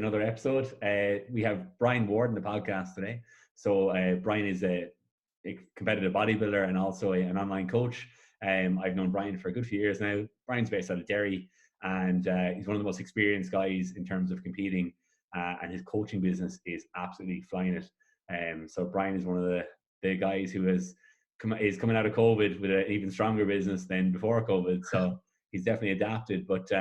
another episode. We have Brian Ward in the podcast today. So Brian is a competitive bodybuilder and also an online coach. I've known Brian for a good few years now. Brian's based out of Derry, and he's one of the most experienced guys in terms of competing, and his coaching business is absolutely flying it. So Brian is one of the guys who is coming out of COVID with an even stronger business than before COVID. So he's definitely adapted. But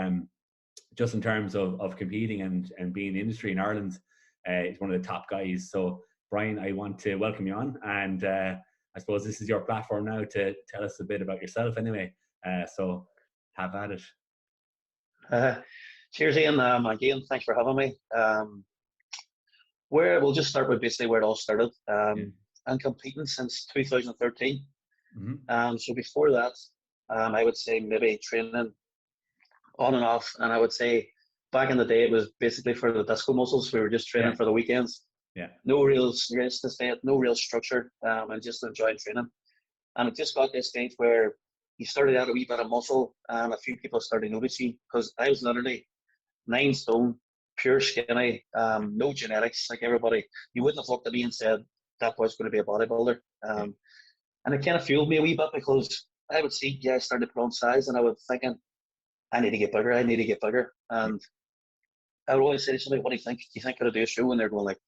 just in terms of competing and being in the industry in Ireland, he's one of the top guys. So Brian, I want to welcome you on, and I suppose this is your platform now to tell us a bit about yourself anyway. So have at it. Cheers, Ian. Again, thanks for having me. We'll just start with basically where it all started. I'm competing since 2013. Mm-hmm. So before that, I would say maybe training on and off. And I would say back in the day, it was basically for the disco muscles. We were just training for the weekends. Yeah. No real seriousness, no real structure, and just enjoying training. And it just got to a stage where you started out a wee bit of muscle, and a few people started noticing, because I was literally 9 stone, pure skinny, no genetics, like everybody. You wouldn't have looked at me and said that boy's going to be a bodybuilder. And it kind of fueled me a wee bit, because I would see guys starting to put on size, and I would thinking, I need to get bigger, I need to get bigger. And I would always say to somebody, what do you think? Do you think I'll do a show? And they're going like,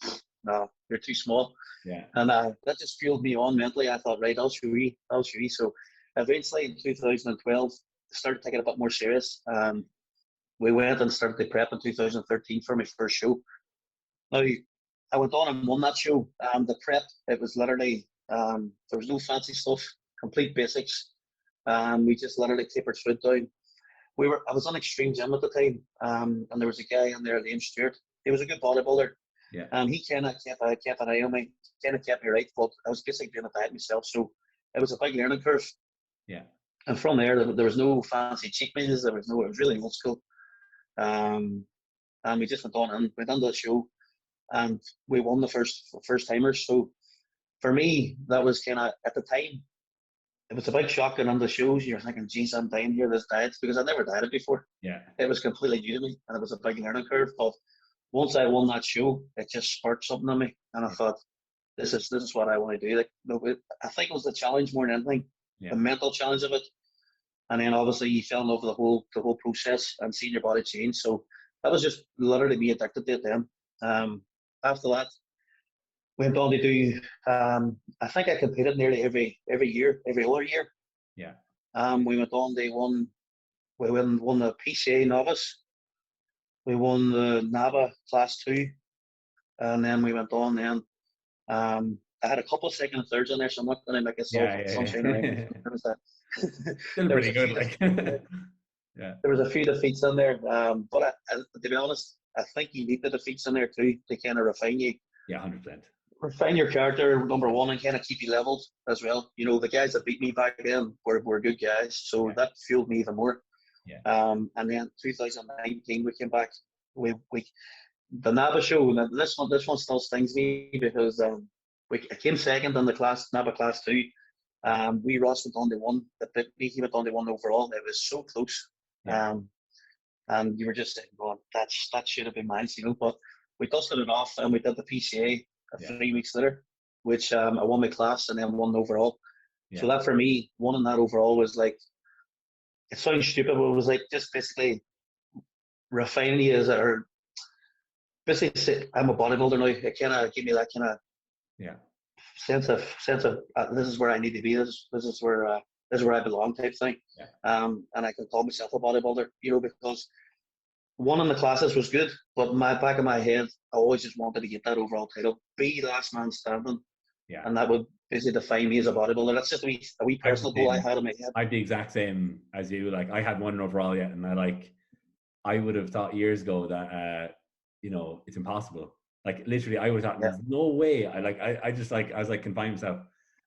no, you're too small. Yeah. And that just fueled me on mentally. I thought, right, I'll show you. So eventually in 2012, I started taking it a bit more serious. We went and started the prep in 2013 for my first show. Now, I went on and won that show. The prep, it was literally, there was no fancy stuff, complete basics. We just literally tapered food down. I was on Extreme Gym at the time, and there was a guy in there named Stuart. He was a good bodybuilder. Yeah. He kind of kept an eye on me, kind of kept me right, but I was basically doing a diet myself, so it was a big learning curve. Yeah. And from there was no fancy cheat meals. It was really old school. And we just went on and we done the show, and we won the first timers. So for me, that was kind of, at the time, it was a big shock going on the shows. You're thinking, geez, I'm dying here, this diet, because I never dieted before. Yeah. It was completely new to me, and it was a big learning curve. But once I won that show, it just sparked something in me, and I thought, this is what I want to do. Like, I think it was the challenge more than anything, the mental challenge of it, and then obviously you fell in love with the whole process and seeing your body change. So that was just literally me addicted to it then. After that, went on to do. I think I competed nearly every other year. Yeah. We went on. We won the PCA novice. We won the NABBA class 2, and then we went on. Then I had a couple of second and thirds in there, so I'm not going to make a sunshine around. Still pretty good. Yeah. There was a few defeats in there, but to be honest, I think you need the defeats in there too to kind of refine you. Yeah, 100%. Refine your character, number one, and kind of keep you leveled as well. You know, the guys that beat me back then were good guys, so that fueled me even more. Yeah. And then 2019 we came back. The NABBA show. This one still stings me, because I came second in the NABBA class 2. Ross went on to 1. He went on to 1 overall. It was so close. Yeah. And you were just saying, "Well, that should have been mine," you know. But we dusted it off, and we did the PCA 3 weeks later, which I won my class and then won overall. Yeah. So that for me, winning that overall was like, it sounds stupid, but it was like just basically refining you or basically I'm a bodybuilder now. It kind of gave me that kind of sense of this is where I need to be. This is where I belong type thing. Yeah. And I can call myself a bodybuilder, you know, because winning the classes was good, but back in my head, I always just wanted to get that overall title, be last man standing. Yeah. And that would basically define me as a bodybuilder. That's just a wee personal goal I had in my head. I'd be the exact same as you. Like, I had one overall yet, and I would have thought years ago that you know, it's impossible. Like, literally, I would have thought there's no way. I was like confining myself.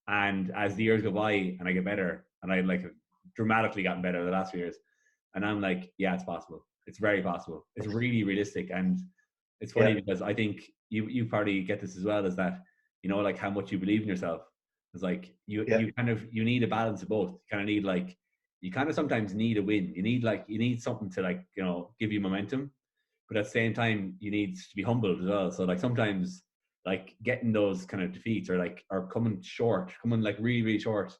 And as the years go by and I get better, and I like dramatically gotten better the last few years, and I'm like, yeah, it's possible. It's very possible. It's really realistic. And it's funny because I think you probably get this as well, is that, you know, like how much you believe in yourself. It's like you need a balance of both. You kind of sometimes need a win. You need something to, like, you know, give you momentum. but at the same time, you need to be humbled as well. So like sometimes, like getting those kind of defeats or coming like really, really short,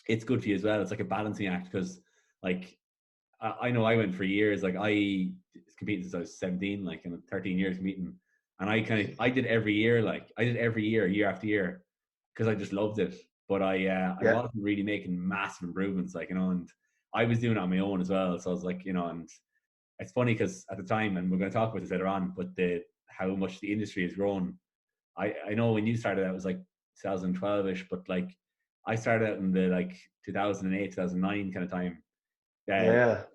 it's good for you as well. It's like a balancing act, because like I know I went for years, like I competed since I was 17, like in 13 years competing, and I did every year, year after year, because I just loved it. But I wasn't really making massive improvements, like, and I was doing it on my own as well. So I was like, and it's funny because at the time, and we're going to talk about this later on, but how much the industry has grown. I know when you started out, it was like 2012ish, but like I started out in the like 2008, 2009 kind of time. There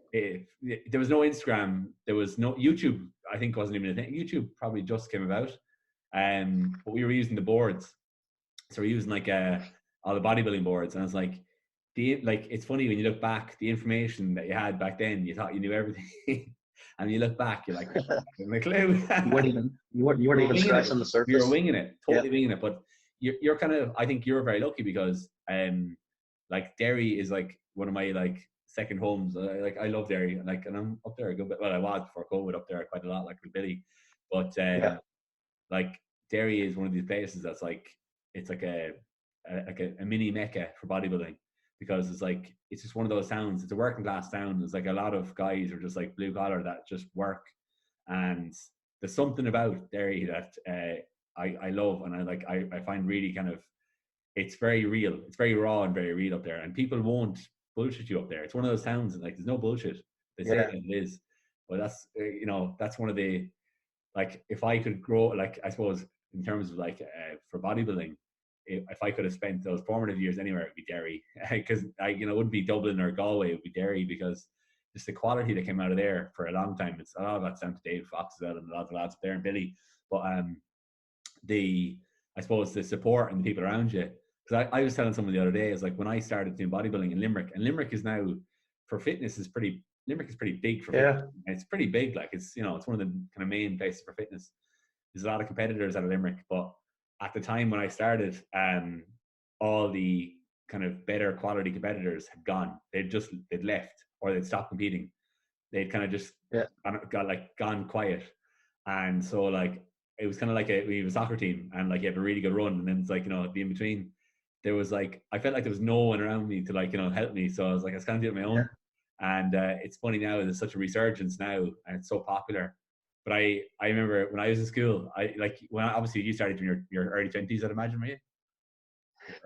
was no Instagram, there was no YouTube. I think wasn't even a thing. YouTube probably just came about, but we were using the boards, so we're using like all the bodybuilding boards, and I was like, it's funny when you look back, the information that you had back then, you thought you knew everything. And you look back, you're like, a clue. you weren't even scratching the surface. You were winging it, totally winging it. But you're kind of, I think you're very lucky, because like Derry is like one of my like second homes. I love Derry, like, and I'm up there a good bit. Well, I was before COVID up there quite a lot, like with Billy. But like Derry is one of these places that's like, it's like a mini mecca for bodybuilding, because it's just one of those towns. It's a working class town. There's like a lot of guys are just like blue collar that just work, and there's something about Derry that I love, and I find really kind of, it's very real. It's very raw and very real up there, and people won't bullshit you up there. It's one of those towns that, like, there's no bullshit. They say that it is, but that's that's one of the, like, if I could grow, like, I suppose in terms of like for bodybuilding, if I could have spent those formative years anywhere, it'd be Derry, because it wouldn't be Dublin or Galway, it would be Derry, because just the quality that came out of there for a long time. It's a lot of that's down to Dave Fox as well, and a lot of the lads up there, and Billy. But I suppose the support and the people around you. Because I was telling someone the other day, is like, when I started doing bodybuilding in Limerick, and Limerick is now, for fitness, Limerick is pretty big for fitness. It's pretty big, like, it's it's one of the kind of main places for fitness. There's a lot of competitors out of Limerick, but at the time when I started, all the kind of better quality competitors had gone. They'd left, or they'd stopped competing. They'd kind of just gone quiet. And so, like, it was kind of like we have a soccer team, and like you have a really good run, and then it's like, be in between, there was like, I felt like there was no one around me to like help me. So I was like, I was kind of doing it on my own. And it's funny now, there's such a resurgence now, and it's so popular. But I remember when I was in school, obviously you started in your early 20s, I'd imagine, right?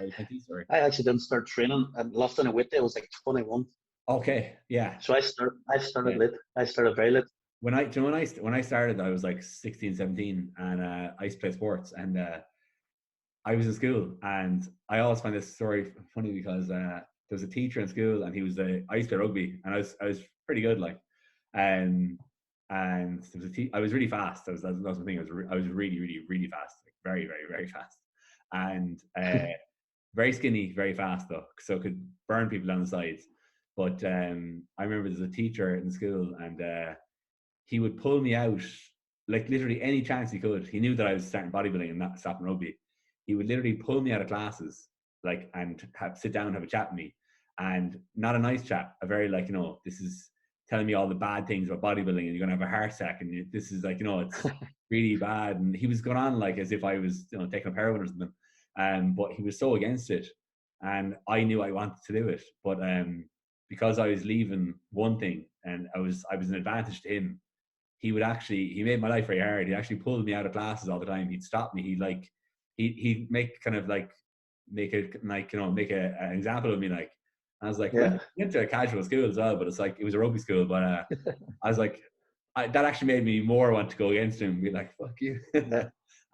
Early 20s, or? I actually didn't start training. I left in a weight day. I was like 21. Okay, yeah. So I started late. I started very late. When I started, I was like 16, 17, and I used to play sports, and I was in school, and I always find this story funny, because there was a teacher in school, and I used to play rugby, and I was pretty good, like, and there was I was really fast. That was the thing. I was really, really, really fast, like very, very, very fast, and very skinny, very fast though, so could burn people down the sides. But I remember there's a teacher in school, and he would pull me out, like, literally any chance he could. He knew that I was starting bodybuilding and not stopping rugby. He would literally pull me out of classes, like, and sit down and have a chat with me, and not a nice chat, a very, like, this is telling me all the bad things about bodybuilding, and you're gonna have a heart attack, and this is like, it's really bad. And he was going on like as if I was taking up heroin or something, but he was so against it, and I knew I wanted to do it, but because I was leaving one thing, and I was an advantage to him, he made my life very hard. He actually pulled me out of classes all the time. He'd stop me. He'd make kind of like make an example of me, like. I was like, went to a casual school as well, but it's like, it was a rugby school, but I was like, that actually made me more want to go against him and be like, fuck you, and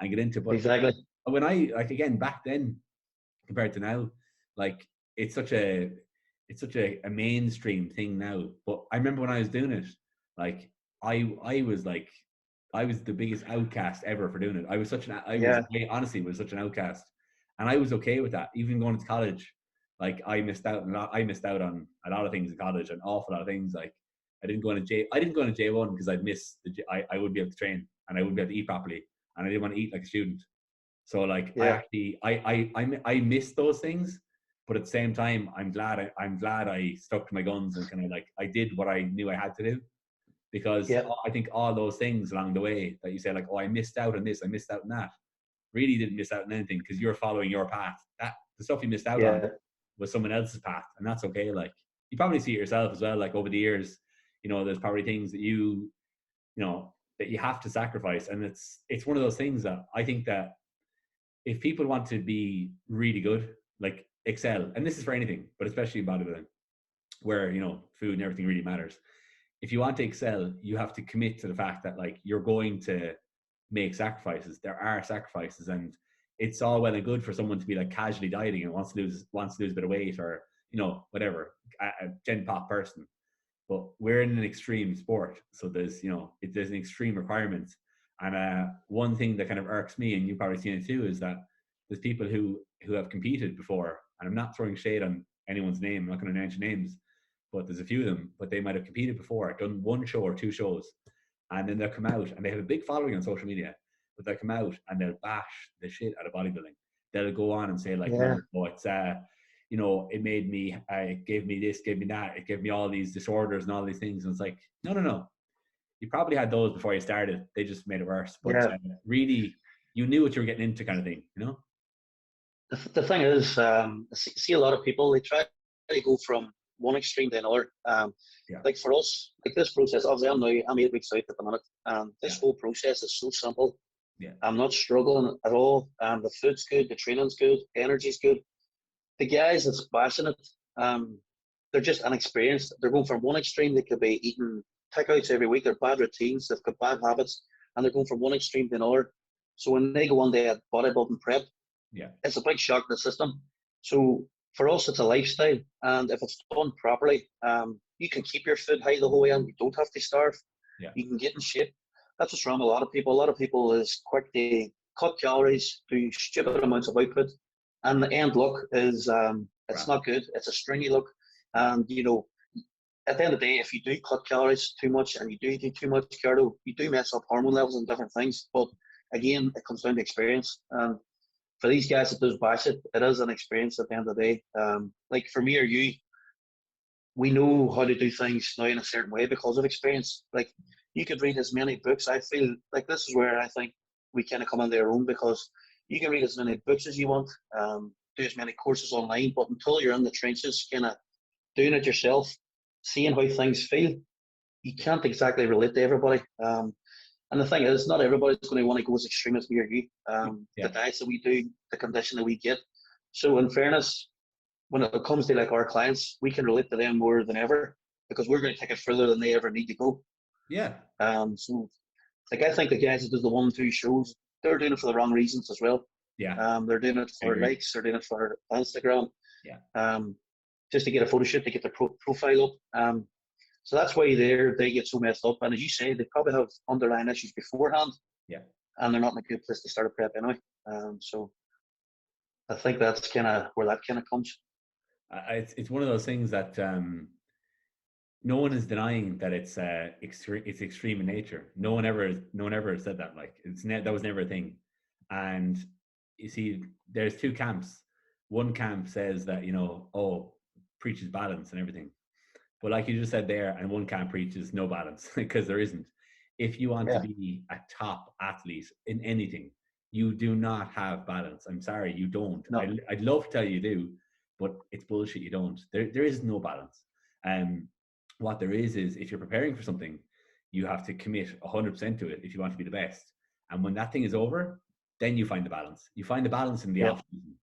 get into it. But exactly. When again, back then compared to now, like, it's such a mainstream thing now. But I remember when I was doing it, like, I was the biggest outcast ever for doing it. I honestly was such an outcast, and I was okay with that. Even going to college, like, I missed out on a lot of things in college, an awful lot of things. Like, I didn't go into J1 because I'd miss I wouldn't be able to train, and I wouldn't be able to eat properly, and I didn't want to eat like a student. So, like, I missed those things, but at the same time, I'm glad I stuck to my guns, and kind of like, I did what I knew I had to do. because Yeah. I think all those things along the way that you say like, oh, I missed out on this, I missed out on that, really didn't miss out on anything because you're following your path. That the stuff you missed out on Yeah. was someone else's path, and that's okay. Like you probably see it yourself as well. Like over the years, there's probably things that that you have to sacrifice, and it's one of those things that I think that if people want to be really good, like excel, and this is for anything, but especially in bodybuilding, where food and everything really matters. If you want to excel, you have to commit to the fact that like you're going to make sacrifices. There are sacrifices, and it's all well and good for someone to be like casually dieting and wants to lose a bit of weight, or whatever, a gen pop person. But we're in an extreme sport, so there's there's an extreme requirement. And one thing that kind of irks me, and you've probably seen it too, is that there's people who have competed before, and I'm not throwing shade on anyone's name, I'm not going to mention names, but there's a few of them, but they might have competed before, done one show or two shows, and then they'll come out and they have a big following on social media, but they'll come out and they'll bash the shit out of bodybuilding. They'll go on and say like, no, it's it made me, it gave me this, gave me that, it gave me all these disorders and all these things. And it's like, no. You probably had those before you started. They just made it worse. But really, you knew what you were getting into, kind of thing, The thing is, I see a lot of people, they try to go from one extreme to another. Like for us, like this process, obviously I'm 8 weeks out at the minute. This whole process is so simple. Yeah. I'm not struggling at all. The food's good, the training's good, the energy's good. The guys that's passionate, they're just inexperienced. They're going from one extreme. They could be eating takeouts every week. They're bad routines. They've got bad habits, and they're going from one extreme to another. So when they go on day at bodybuilding prep, it's a big shock to the system. So for us, it's a lifestyle, and if it's done properly, you can keep your food high the whole way, and you don't have to starve. You can get in shape. That's what's wrong with a lot of people. A lot of people is quick to cut calories, do stupid amounts of output, and the end look is it's not good. It's a stringy look, and at the end of the day, if you do cut calories too much and you do too much cardio, you do mess up hormone levels and different things. But again, it comes down to experience. And for these guys that does bash it, it is an experience at the end of the day. Like for me or you, we know how to do things now in a certain way because of experience. Like you could read as many books. I feel like this is where I think we kind of come on their own, because you can read as many books as you want, do as many courses online, but until you're in the trenches, kind of doing it yourself, seeing how things feel, you can't exactly relate to everybody. And the thing is, not everybody's going to want to go as extreme as me or you. The diets that we do, the condition that we get. So in fairness, when it comes to like our clients, we can relate to them more than ever because we're going to take it further than they ever need to go. So like I think the guys that do the 1-2 shows, they're doing it for the wrong reasons as well. They're doing it for likes, they're doing it for Instagram. Just to get a photo shoot, to get their profile up. So that's why they get so messed up. And as you say, they probably have underlying issues beforehand. And they're not in a good place to start a prep anyway. So I think that's kind of where that kind of comes. It's one of those things that no one is denying that it's extreme in nature. No one ever said that. Like that was never a thing. And you see, there's two camps. One camp says that preaches balance and everything, but like you just said there, and one camp preaches no balance because there isn't. If you want to be a top athlete in anything, you do not have balance. I'm sorry, you don't. No. I'd love to tell you do, but it's bullshit. You don't. There is no balance. What there is if you're preparing for something, you have to commit 100% to it if you want to be the best. And when that thing is over, then you find the balance. You find the balance in the off season.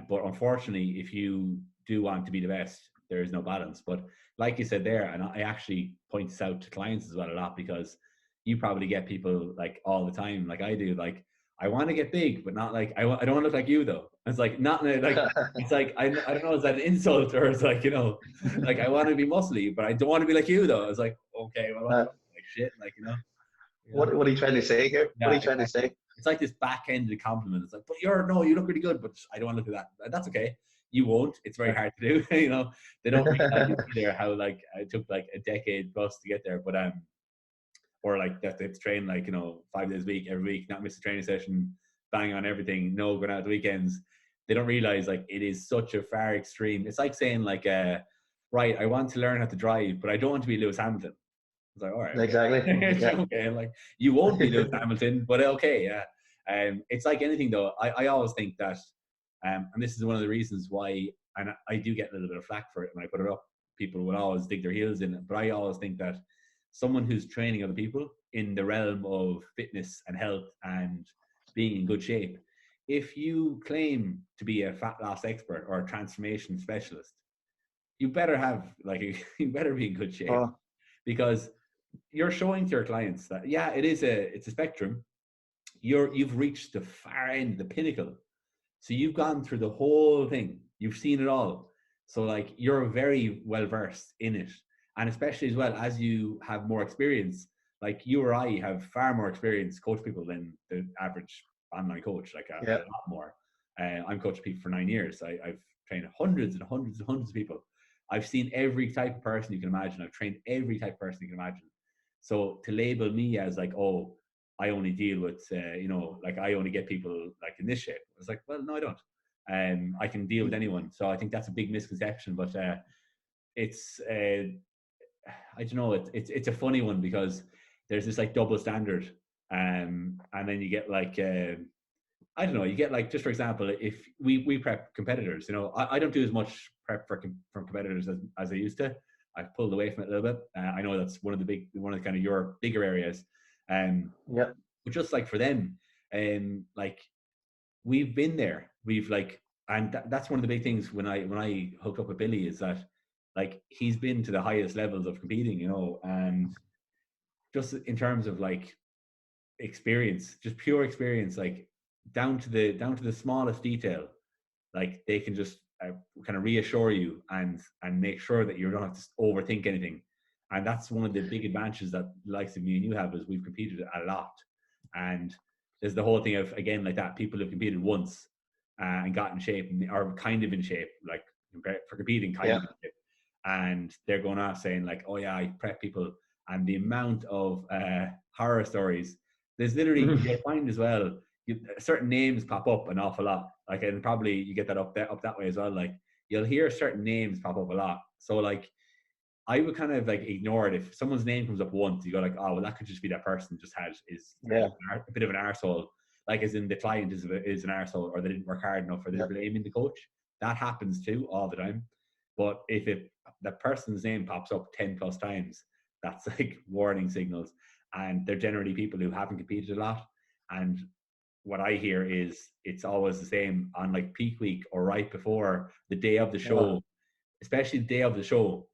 But unfortunately, if you do want to be the best, there is no balance. But like you said there, and I actually point this out to clients as well a lot, because you probably get people like all the time, like I do, like, I want to get big, but not like, I don't want to look like you though. It's like, not like, it's like, I don't know, is that an insult, or it's like, like I want to be muscly, but I don't want to be like you though. It's like, okay, well, like shit, like, What are you trying to say here? What are you trying to say? It's like this back-ended compliment. It's like, but you look really good, but I don't want to look at that. That's okay. You won't. It's very hard to do. They don't realize either how like it took like a decade plus to get there. But or like that they've trained like 5 days a week, every week, not miss a training session, bang on everything, no going out the weekends. They don't realize like it is such a far extreme. It's like saying like, right, I want to learn how to drive, but I don't want to be Lewis Hamilton. was like, all right, Exactly. okay. Yeah. Okay, like you won't be Lewis Hamilton, but okay, yeah. It's like anything though. I always think that, and this is one of the reasons why, and I do get a little bit of flack for it when I put it up. People will always dig their heels in it, but I always think that someone who's training other people in the realm of fitness and health and being in good shape, if you claim to be a fat loss expert or a transformation specialist, you better have you better be in good shape, because you're showing to your clients that it's a spectrum. You've reached the far end, the pinnacle. So you've gone through the whole thing. You've seen it all. So like you're very well versed in it. And especially as well as you have more experience, like you or I have far more experience coach people than the average online coach, like a lot more. I'm coaching people for 9 years. I've trained hundreds and hundreds and hundreds of people. I've seen every type of person you can imagine. I've trained every type of person you can imagine. So to label me as like, oh, I only deal with, like I only get people like in this shape. I was like, well, no, I don't. I can deal with anyone. So I think that's a big misconception. But it's, I don't know, it's a funny one because there's this like double standard. And then you get like, I don't know, you get like, just for example, if we prep competitors, I don't do as much prep from competitors as I used to. I've pulled away from it a little bit. I know that's one of the kind of your bigger areas. But just like for them, like we've been there. We've like, and that's one of the big things when I hooked up with Billy is that like he's been to the highest levels of competing, and just in terms of like experience, just pure experience, like down to the smallest detail, like they can just kind of reassure you and make sure that you don't have to overthink anything. And that's one of the big advantages that the likes of me and you have, is we've competed a lot. And there's the whole thing of, again, like that, people have competed once and got in shape, or kind of in shape, like for competing kind of in shape. And they're going off saying like, oh yeah, I prep people. And the amount of horror stories, there's literally, you'll find as well, certain names pop up an awful lot. Like, and probably you get that up that way as well. Like you'll hear certain names pop up a lot. So like, I would kind of like ignore it. If someone's name comes up once, you go like, oh, well, that could just be that person just a bit of an arsehole. Like as in the client is an arsehole, or they didn't work hard enough, or they're blaming the coach. That happens too all the time. But if that person's name pops up 10 plus times, that's like warning signals. And they're generally people who haven't competed a lot. And what I hear is it's always the same on like peak week or right before the day of the show, especially the day of the show,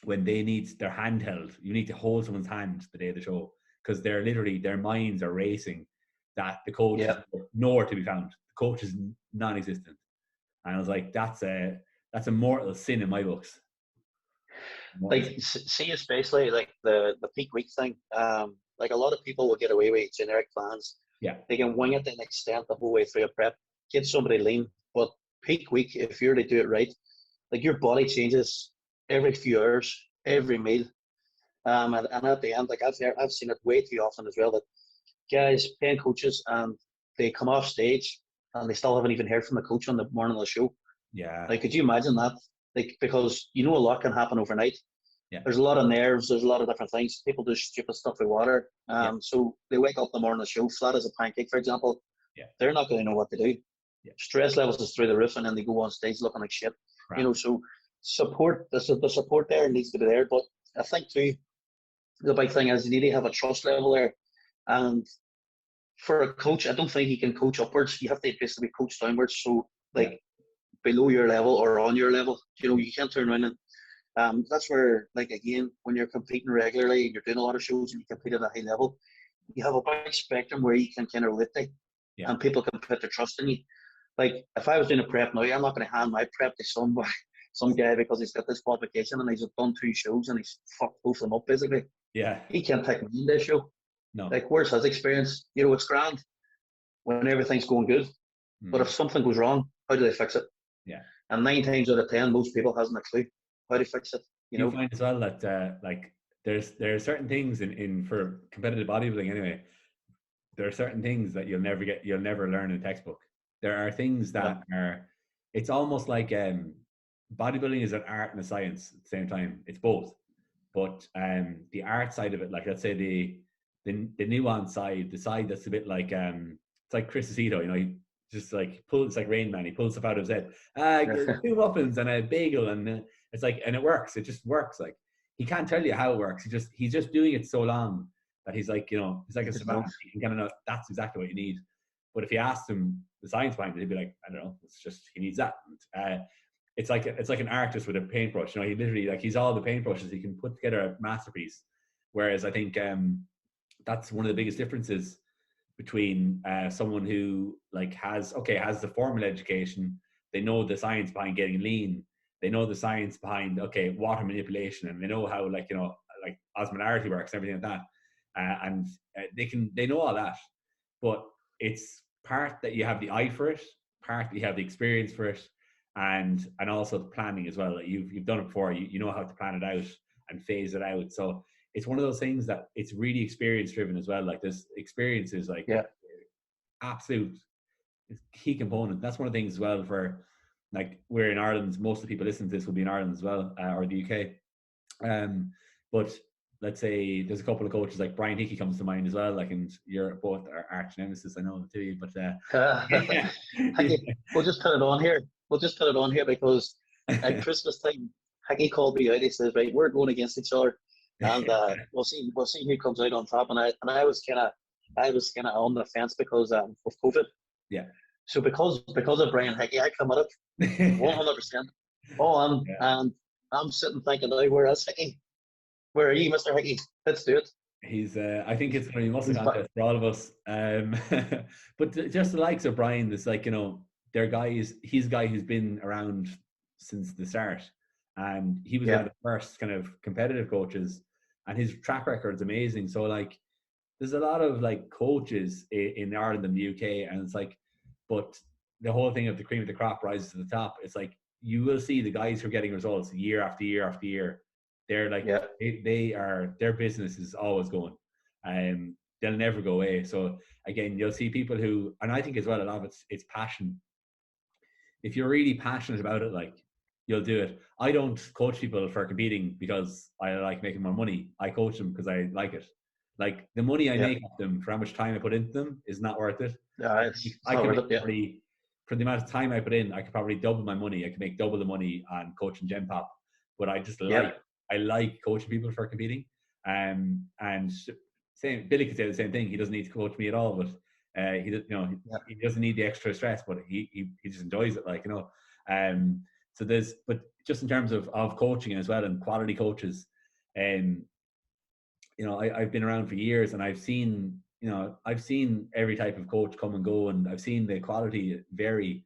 when they need their hand held. You need to hold someone's hand the day of the show, because they're literally, their minds are racing that the coach is nowhere to be found. The coach is non-existent. And I was like, that's a mortal sin in my books. Like, see, especially like the peak week thing. Like a lot of people will get away with generic plans. Yeah. They can wing it to an extent the whole way through a prep, get somebody lean. But peak week, if you're to do it right, like your body changes every few hours, every meal. And at the end, like I've seen it way too often as well, that guys paying coaches and they come off stage and they still haven't even heard from the coach on the morning of the show. Yeah. Like, could you imagine that? Like, because a lot can happen overnight. Yeah. There's a lot of nerves. There's a lot of different things. People do stupid stuff with water. So they wake up in the morning of the show flat as a pancake, for example. Yeah. They're not going to know what to do. Yeah. Stress levels is through the roof, and then they go on stage looking like shit. Right. So support, the support there needs to be there. But I think too, the big thing is you need to have a trust level there. And for a coach, I don't think he can coach upwards. You have to basically coach downwards. So like below your level or on your level, you can't turn around and that's where, like, again, when you're competing regularly and you're doing a lot of shows and you compete at a high level, you have a big spectrum where you can kind of relate to, and people can put their trust in you. Like, if I was doing a prep now, I'm not going to hand my prep to some guy because he's got this qualification and he's done 2 shows and he's fucked both of them up, basically. Yeah. He can't take me in this show. No. Like, where's his experience? It's grand when everything's going good. But if something goes wrong, how do they fix it? Yeah. And 9 times out of 10, most people hasn't a clue how to fix it. You find as well that like there are certain things in for competitive bodybuilding anyway. There are certain things that you'll never learn in a textbook. There are things that are, it's almost like bodybuilding is an art and a science at the same time. It's both. But the art side of it, like let's say the nuance side, the side that's a bit like it's like Chris Aceto, you know, he just like pulls, it's like Rain Man, he pulls stuff out of his head. Two muffins and a bagel, and it's like, and it works. It just works. Like he can't tell you how it works. He's just doing it so long that he's like, you know, he's like a savant. He can kind of know that's exactly what you need. But if you asked him the science behind it, he'd be like, I don't know, it's just he needs that. It's like an artist with a paintbrush. You know, he literally, like, he's all the paintbrushes. He can put together a masterpiece. Whereas I think that's one of the biggest differences between someone who like has the formal education. They know the science behind getting lean. They know the science behind water manipulation, and they know how, like, you know, like osmolarity works and everything like that. And they know all that, but it's part that you have the eye for it, part that you have the experience for it, and also the planning as well. You've done it before. You know how to plan it out and phase it out. So it's one of those things that it's really experience driven as well. Like this experience is like absolute key component. That's one of the things as well for, like, we're in Ireland. Most of the people listening to this will be in Ireland as well, or the UK. But let's say there's a couple of coaches like Brian Hickey comes to mind as well. Like, and you're both our arch nemesis, I know, to you. But we'll just put it on here. We'll just put it on here because at Christmas time, Hickey called me out. He says, "Right, we're going against each other, and we'll see who comes out on top." And I was kind of on the fence because of COVID. Yeah. So because of Brian Hickey, I come at it 100%. And I'm sitting thinking, now, where is Hickey? Where are you, Mr. Hickey? Let's do it. He's I think it's going to be a muscle contest for all of us. But just the likes of Brian, it's like, you know, they're guys. He's a guy who's been around since the start, and he was one of the first kind of competitive coaches, and his track record is amazing. So, like, there's a lot of like coaches in Ireland and the UK, and it's like, but the whole thing of the cream of the crop rises to the top. It's like, you will see the guys who are getting results year after year after year. They're like, their business is always going. They'll never go away. So again, you'll see people who, and I think as well, a lot of it's passion. If you're really passionate about it, like, you'll do it. I don't coach people for competing because I like making more money. I coach them because I like it. Like, the money I make off them for how much time I put into them is not worth it. For the amount of time I put in, I could probably double my money. I could make double the money on coaching Gen Pop. But I just like coaching people for competing. And Billy could say the same thing. He doesn't need to coach me at all, but he doesn't need the extra stress, but he just enjoys it, like, you know. So but just in terms of coaching as well, and quality coaches, you know, I've been around for years, and I've seen every type of coach come and go, and I've seen the quality vary.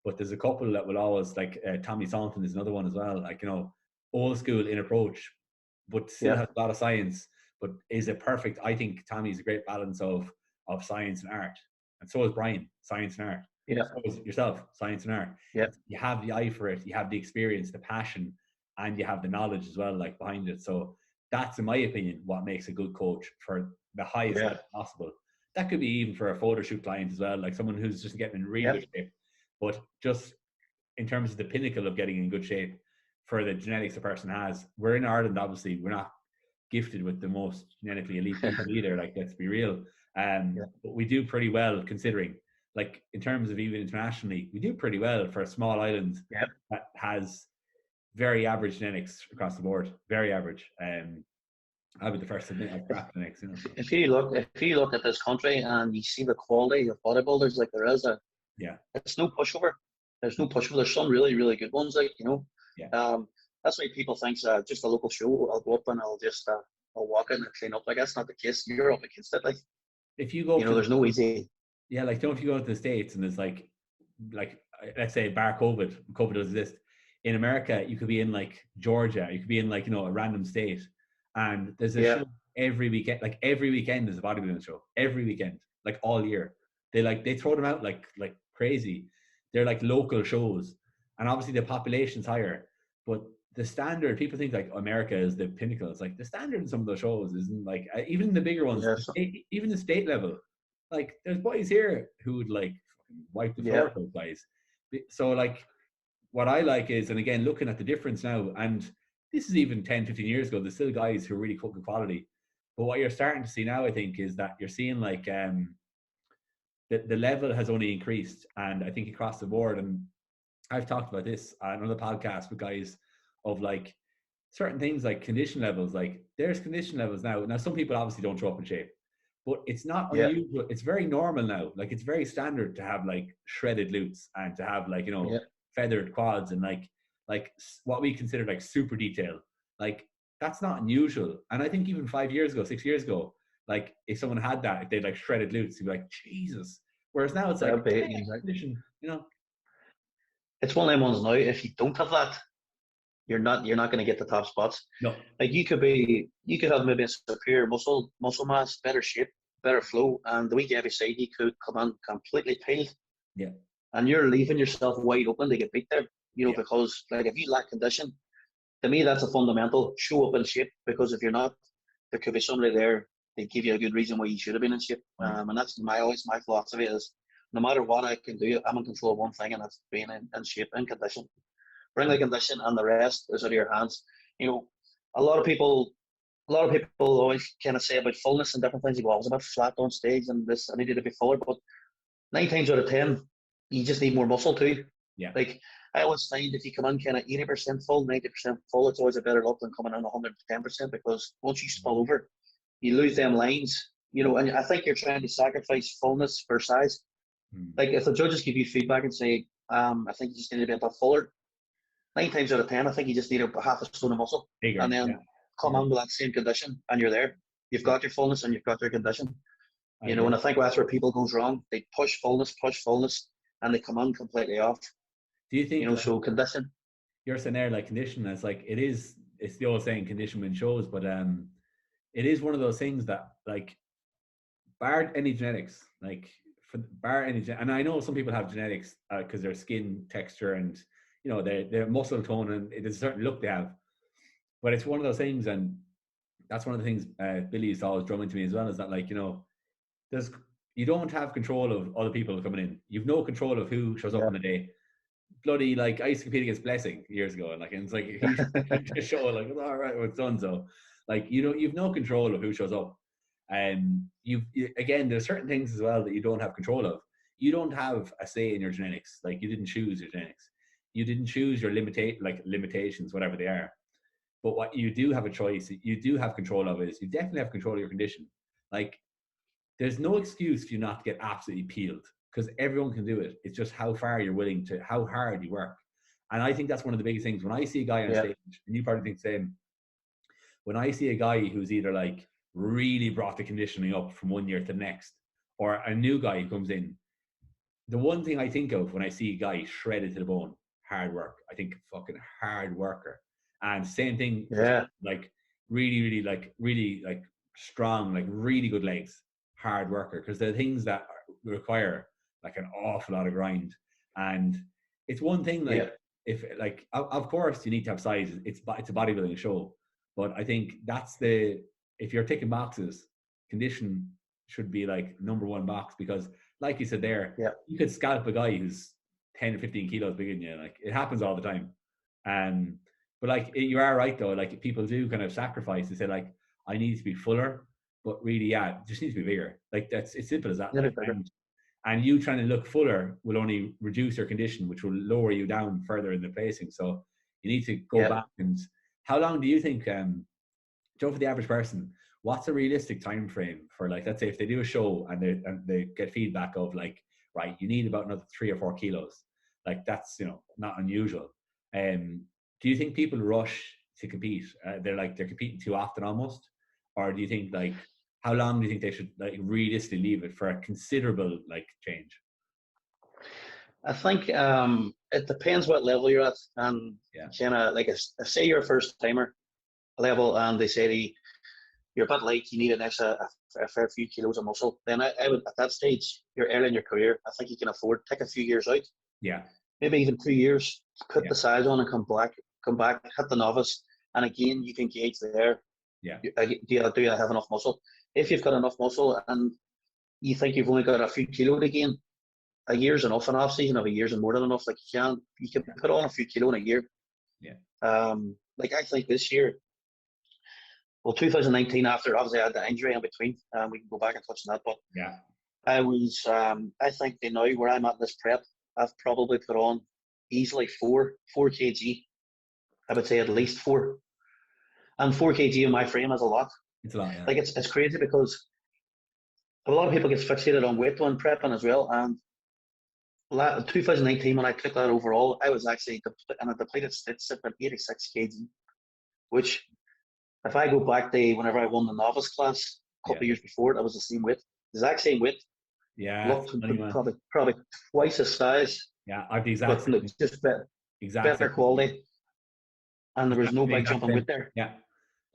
But there's a couple that will always, like, Tommy Saunton is another one as well. Like, you know, old school in approach, but still has a lot of science, but is a perfect. I think Tommy's a great balance of science and art, and so is Brian, science and art. Yeah. So is yourself, science and art. Yeah. You have the eye for it, you have the experience, the passion, and you have the knowledge as well, like, behind it. So that's, in my opinion, what makes a good coach for the highest level possible. That could be even for a photo shoot client as well, like someone who's just getting in really good shape. But just in terms of the pinnacle of getting in good shape for the genetics a person has, we're in Ireland, obviously, we're not gifted with the most genetically elite people either, like, let's be real. But we do pretty well, considering, like, in terms of even internationally, we do pretty well for a small island that has very average genetics across the board, very average. I'll be the first to admit I've crap genetics, you know. If you look at this country and you see the quality of bodybuilders, like, there is it's no pushover. There's no pushover. There's some really, really good ones, like, you know. That's why people think just a local show, I'll go up and I'll walk in and clean up. Like, that's not the case. You're up against it. Like, if you go, you know, there's no easy. Yeah, like, don't, if you go to the States and there's like let's say bar COVID doesn't exist. In America, you could be in, like, Georgia, you could be in, like, you know, a random state, and there's a show every weekend. Like, every weekend there's a bodybuilding show. Every weekend, like, all year. They throw them out like crazy. They're like local shows, and obviously the population's higher, but the standard, people think like America is the pinnacle. It's like the standard in some of those shows isn't like, even the bigger ones, even the state level. Like, there's boys here who would, like, wipe the floor with those guys. So, like, what I like is, and again, looking at the difference now, and this is even 10, 15 years ago, there's still guys who are really cooking quality. But what you're starting to see now, I think, is that you're seeing like the level has only increased, and I think across the board. And I've talked about this on another podcast with guys of like certain things like condition levels. Like there's condition levels now. Now some people obviously don't show up in shape, but it's not unusual. It's very normal now. Like it's very standard to have like shredded glutes and to have like, you know, feathered quads and like what we consider like super detail. Like that's not unusual. And I think even 5 years ago, 6 years ago, like if someone had that, if they'd like shredded glutes, you'd be like, Jesus. Whereas now it's like, condition, you know. It's one of them ones now. If you don't have that, you're not going to get the top spots. No. Like you could have maybe a superior muscle mass, better shape, better flow, and the week every side you could come on completely peeled. Yeah. And you're leaving yourself wide open to get beat there, you know, because like if you lack condition, to me that's a fundamental. Show up in shape, because if you're not, there could be somebody there. They give you a good reason why you should have been in shape. Right. And that's my philosophy is no matter what I can do, I'm in control of one thing, and that's being in shape, in condition. Bring the condition, and the rest is out of your hands. You know, a lot of people always kind of say about fullness and different things. You go, I was about flat on stage and this, I needed to be fuller. But 9 times out of 10, you just need more muscle too. Yeah. Like I always find if you come in kind of 80% full, 90% full, it's always a better look than coming in 110%, because once you spill over, you lose them lines. You know, and I think you're trying to sacrifice fullness for size. Like if the judges give you feedback and say, I think you just need to be a bit fuller, 9 times out of 10, I think you just need a half a stone of muscle. Bigger, and then come on with that same condition, and you're there. You've got your fullness and you've got your condition. You know, and I think that's where people goes wrong. They push fullness, and they come on completely off. Do you think, you know, so condition? You're saying there, like condition, it's like it's the old saying, condition wins shows, but it is one of those things that, like, bar any genetics, like and I know some people have genetics because their skin texture and, you know, their muscle tone, and there's a certain look they have. But it's one of those things, and that's one of the things Billy used to always drum into me as well, is that, like, you know, you don't have control of other people coming in. You've no control of who shows up on the day. Bloody, like, I used to compete against Blessing years ago, and, like, and it's like he just show like, all right, well, it's done. So, like, you've no control of who shows up. And again, there's certain things as well that you don't have control of. You don't have a say in your genetics. Like, you didn't choose your genetics. You didn't choose your limitations, whatever they are. But what you do have a choice, you do have control of, is you definitely have control of your condition. Like, there's no excuse for you not to get absolutely peeled, because everyone can do it. It's just how far you're willing to, how hard you work. And I think that's one of the biggest things. When I see a guy on stage, and you probably think the same, when I see a guy who's either like really brought the conditioning up from one year to the next, or a new guy who comes in, the one thing I think of when I see a guy shredded to the bone, hard work. I think fucking hard worker. And same thing, like really like strong, like really good legs, hard worker, because they're things that require like an awful lot of grind. And it's one thing, like, if, like, of course you need to have size, it's a bodybuilding show, but I think if you're ticking boxes, condition should be like number one box, because like you said there, you could scalp a guy who's 10 or 15 kilos bigger than you. Like, it happens all the time. But like, you are right though, like, people do kind of sacrifice. They say, like, I need to be fuller, but really, it just needs to be bigger. Like, it's simple as that. And you trying to look fuller will only reduce your condition, which will lower you down further in the placing. So you need to go back. And how long do you think, Joe, for the average person, what's a realistic time frame for, like, let's say if they do a show and they get feedback of, like, right, you need about another 3 or 4 kilos. Like, that's, you know, not unusual. Do you think people rush to compete? They're competing too often almost? Or do you think, like, how long do you think they should, like, realistically leave it for a considerable, like, change? I think it depends what level you're at. And kind of like, say you're a first timer level and they say to you, you're a bit light, you need an extra a fair few kilos of muscle, then I would, at that stage, you're early in your career, I think you can afford take a few years out. Maybe even 2 years, put the size on and come back, hit the novice, and again you can gauge there. Do I have enough muscle? If you've got enough muscle and you think you've only got a few kilo to gain, a year's enough in off season, of a year's more than enough. Like, you can put on a few kilo in a year. Like I think this year, well, 2019, after obviously I had the injury in between, we can go back and touch on that. But I think now where I'm at this prep, I've probably put on easily 4 kg. I would say at least 4. And 4 kg in my frame is a lot. It's a lot, yeah. Like it's crazy because a lot of people get fixated on weight when prepping as well. And 2019, when I took that overall, I was actually in a depleted state sitting at 86 kg, which if I go back to whenever I won the novice class a couple of years before, that was the same weight, exact same weight. Yeah, looked probably twice the size. Yeah, I've the exact but just better quality, and there was no big jump in weight there. Yeah,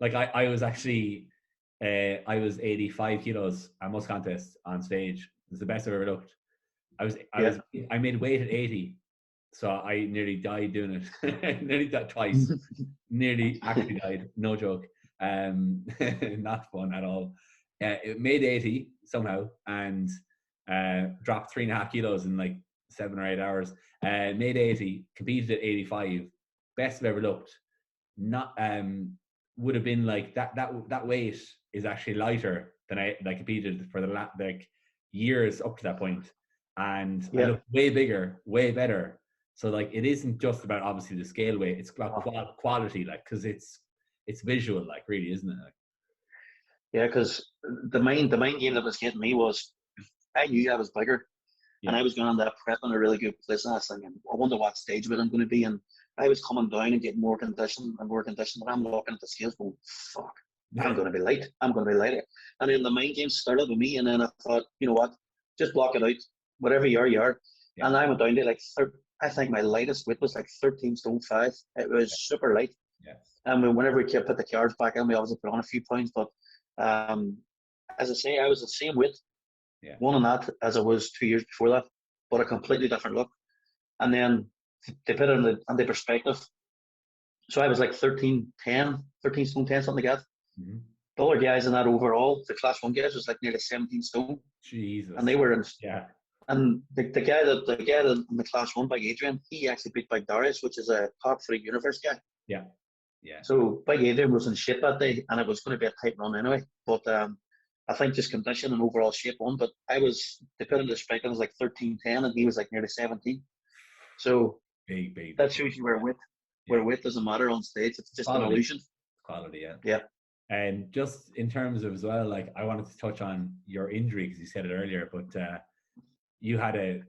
like I was actually I was 85 kilos at most contests on stage. It was the best I've ever looked. I made weight at 80, so I nearly died doing it. Nearly died twice. Nearly actually died. No joke. Not fun at all. It made 80 somehow and dropped 3.5 kilos in like 7 or 8 hours. Made 80, competed at 85, best I've ever looked. Not would have been like that weight is actually lighter than I competed for the years up to that point. And I look way bigger, way better. So like it isn't just about obviously the scale weight; it's about quality, like because it's visual, like really, isn't it? Like, yeah, because the main game that was getting me was I knew I was bigger, and I was going on that prep in a really good place. And I was thinking, I wonder what stage weight I'm going to be. And I was coming down and getting more condition. And I'm looking at the scales, going, "Fuck, I'm going to be light. I'm going to be lighter." And then the main game started with me, and then I thought, you know what, just block it out. Whatever you are, you are. Yeah. And I went down to like I think my lightest weight was like 13 stone 5. It was super light. Yeah. And whenever we put the cards back in, we obviously put on a few pounds. But as I say, I was the same weight, one on that as I was 2 years before that, but a completely different look. And then they put it in the perspective. So I was like 13 stone 10, something like that. Mm-hmm. The other guys in that overall, the class 1 guys, was like nearly 17 stone. Jesus. And they were in. Yeah. And the guy in the class 1, Big Adrian, he actually beat Big Darius, which is a top 3 universe guy. Yeah. Yeah. So Big Adrian was in shape that day, and it was going to be a tight run anyway. But I think just condition and overall shape won. But they put in the spec, I was like 13-10, and he was like nearly 17. So big. That shows you where width doesn't matter on stage. It's just an illusion. Quality, yeah. Yeah. And just in terms of as well, like I wanted to touch on your injury because you said it earlier, but you had a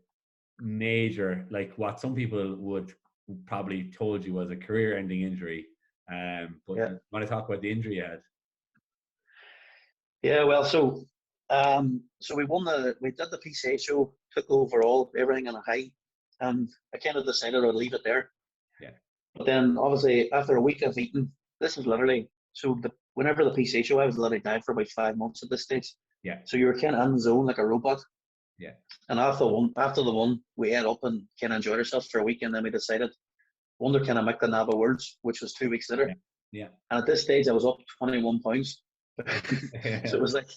major, like what some people would probably told you was a career-ending injury. But you want to talk about the injury you had? Yeah, well, so we did the PCA show, took overall everything on a high, and I kind of decided I'd leave it there. Yeah. But then obviously after a week of eating, this is literally whenever the PCA show, I was literally down for about 5 months at this stage. Yeah. So you were kind of in the zone like a robot. Yeah. And after the one, we ate up and kind of enjoyed ourselves for a week, and then we decided, wonder can I make the NABBA Worlds, which was 2 weeks later. Yeah. And at this stage, I was up 21 pounds. So it was like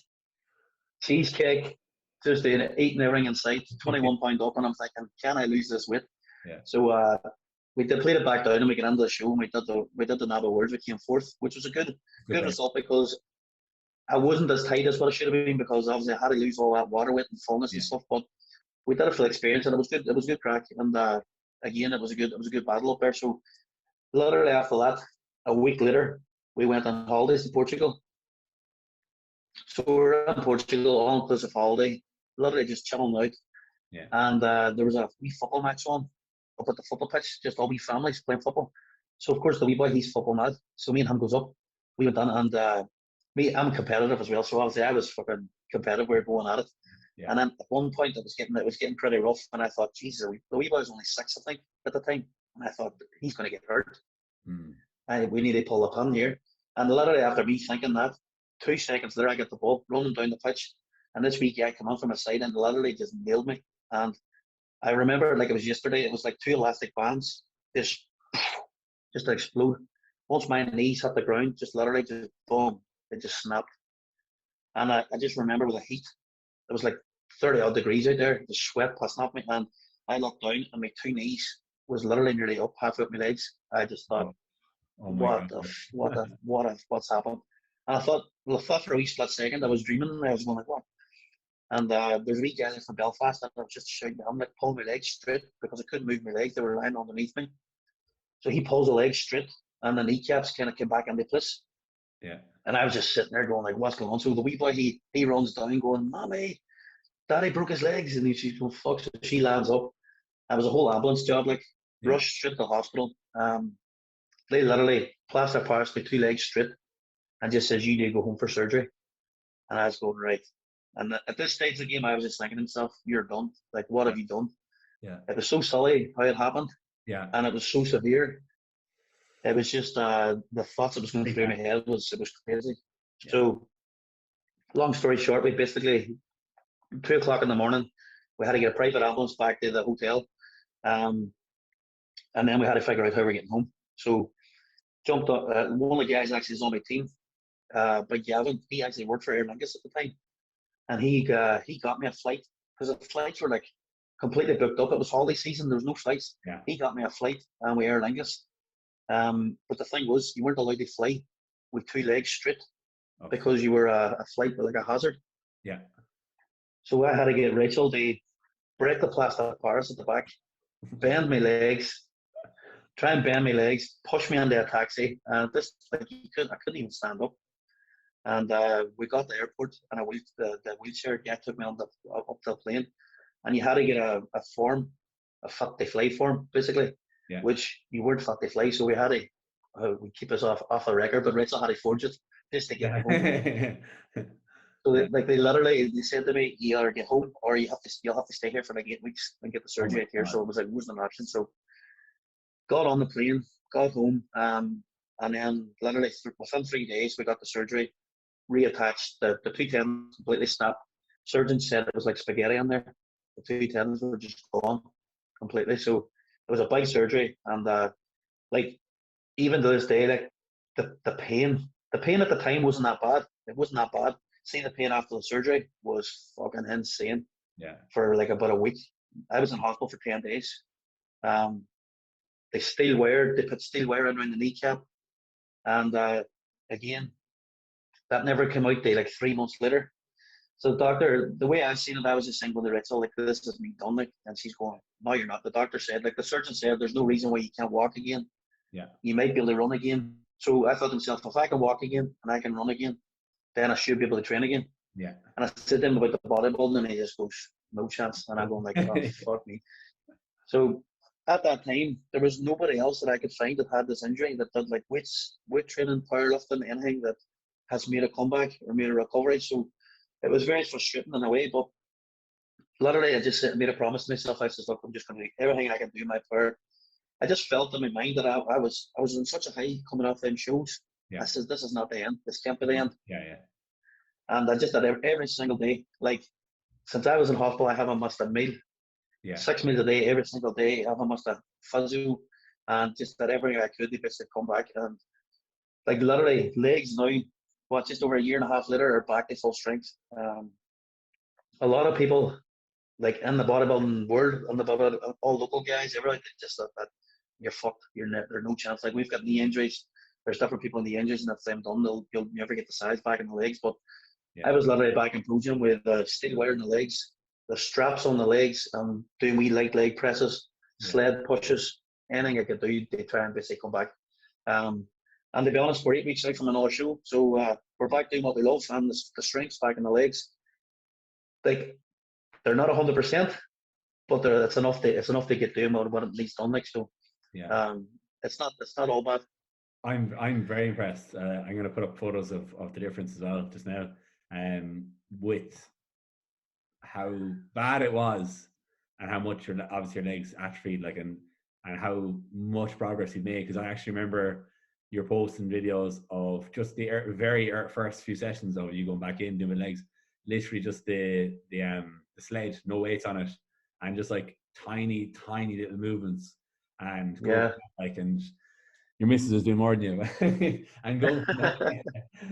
cheesecake, just eating everything in sight, 21 pound up, and I'm thinking, can I lose this weight? Yeah. So we depleted back down, and we got into the show, and we did the NABBA Worlds. We came 4th, which was a good result because I wasn't as tight as what I should have been, because obviously I had to lose all that water weight and fullness and stuff. But we did it for the experience, and it was good. It was good crack, and again, it was a good battle up there. So literally after that, a week later, we went on holidays to Portugal. So we were in Portugal, all-inclusive holiday, literally just chilling out. Yeah. And there was a wee football match on up at the football pitch, just all wee families playing football. So of course the wee boy, he's football mad. So me and him goes up. We went on, and I'm competitive as well. So obviously I was fucking competitive. We were going at it. Yeah. And then at one point it was getting pretty rough, and I thought, Jesus, the wee boy was only 6, I think, at the time. And I thought, he's going to get hurt. We need to pull the pin here. And literally after me thinking that, 2 seconds there, I get the ball rolling down the pitch, and this wee guy came on from the side and literally just nailed me. And I remember like it was yesterday. It was like 2 elastic bands just explode. Once my knees hit the ground, just literally just boom, it just snapped. And I just remember with the heat, it was like 30 odd degrees out there, the sweat passing off me, and I looked down and my 2 knees was literally nearly up halfway up my legs. I just thought, oh my what's happened? And I thought for a wee split second I was dreaming, and I was going like, what? And there's a wee guy from Belfast, and I was just shouting at him, like, pull my legs straight, because I couldn't move my legs, they were lying underneath me. So he pulls the legs straight, and the kneecaps kind of came back into place. Yeah. And I was just sitting there going like, what's going on? So the wee boy, he runs down going, Mommy, Daddy broke his legs. And she's going, fuck. So she lands up. It was a whole ambulance job, like, rushed straight to the hospital. They literally plaster Paris with 2 legs straight and just says, you need to go home for surgery. And I was going, right. And at this stage of the game, I was just thinking to myself, you're done. Like, what have you done? Yeah. It was so silly how it happened. Yeah. And it was so severe. It was just the thoughts that was going through my head it was crazy. Yeah. So, long story short, we basically 2 o'clock in the morning, we had to get a private ambulance back to the hotel, and then we had to figure out how we're getting home. So, jumped up. One of the guys actually is on my team, but Gavin, he actually worked for Aer Lingus at the time, and he got me a flight, because the flights were like completely booked up. It was holiday season; there was no flights. Yeah. He got me a flight, and with Aer Lingus. But the thing was, you weren't allowed to fly with 2 legs straight, because you were a flight with like a hazard. Yeah. So I had to get Rachel to break the plaster of Paris at the back, bend my legs, try and bend my legs, push me into a taxi, and I couldn't even stand up. And we got to the airport, and the wheelchair guy took me up to the plane, and you had to get a form, a fit to fly form, basically. Yeah. Which you weren't fit to fly, so we had to we keep us off the record, but Rachel had to forge it just to get me home. So they literally said to me, you either get home or you'll have to stay here for like 8 weeks and get the surgery out here. So it was like, wasn't an option. So got on the plane, got home, and then literally within 3 days we got the surgery, reattached the 2 tendons completely snapped. Surgeon said it was like spaghetti in there. The 2 tendons were just gone completely. So it was a big surgery, and like, even to this day, like, the pain at the time wasn't that bad. It wasn't that bad. Seeing the pain after the surgery was fucking insane. Yeah. For like about a week, I was in hospital for 10 days. They put steel wire in around the kneecap, and again, that never came out till like 3 months later. So the doctor, the way I've seen it, I was just saying to Rachel, like, this is me done, like, and she's going, no, you're not. The doctor said, like, the surgeon said, there's no reason why you can't walk again. Yeah. You might be able to run again. So I thought to myself, if I can walk again and I can run again, then I should be able to train again. Yeah. And I said to him about the bodybuilding, and he just goes, no chance. And I'm going like, oh, fuck me. So at that time, there was nobody else that I could find that had this injury, that did like weight training, powerlifting, anything that has made a comeback or made a recovery. So it was very frustrating in a way, but literally I just made a promise to myself. I said, look, I'm just going to do everything I can do in my power. I just felt in my mind that I was in such a high coming off them shows. Yeah. I said, this is not the end. This can't be the end. Yeah, yeah. And I just did every single day. Like, since I was in hospital, I haven't missed a meal. Yeah. 6 meals a day, every single day. I haven't missed a physio, and just did everything I could to basically come back. And like, literally, legs now, just over a year and a half later, are back to full strength. A lot of people, like, in the bodybuilding world, all local guys, everything, just that you're fucked. There's no chance. Like, we've got knee injuries. There's different people in the injuries, and if they're done, you'll never get the size back in the legs. But yeah. I was literally back in Pro Gym with steel wire in the legs, the straps on the legs, doing wee light leg presses, sled pushes, anything I could do to try and basically come back. And to be honest, we're 8 weeks out from another show, so we're back doing what we love, and the strength's back in the legs. Like, they're not 100%, but it's enough to get doing what it needs done. Like, so, yeah. It's not all bad. I'm very impressed. I'm going to put up photos of the difference as well just now, with how bad it was and how much your legs atrophied, like, and how much progress you've made. Because I actually remember you're posting videos of just the very first few sessions of you going back in doing legs, literally just the sled, no weights on it, and just like tiny little movements, and and your missus is doing more than you, and going from that,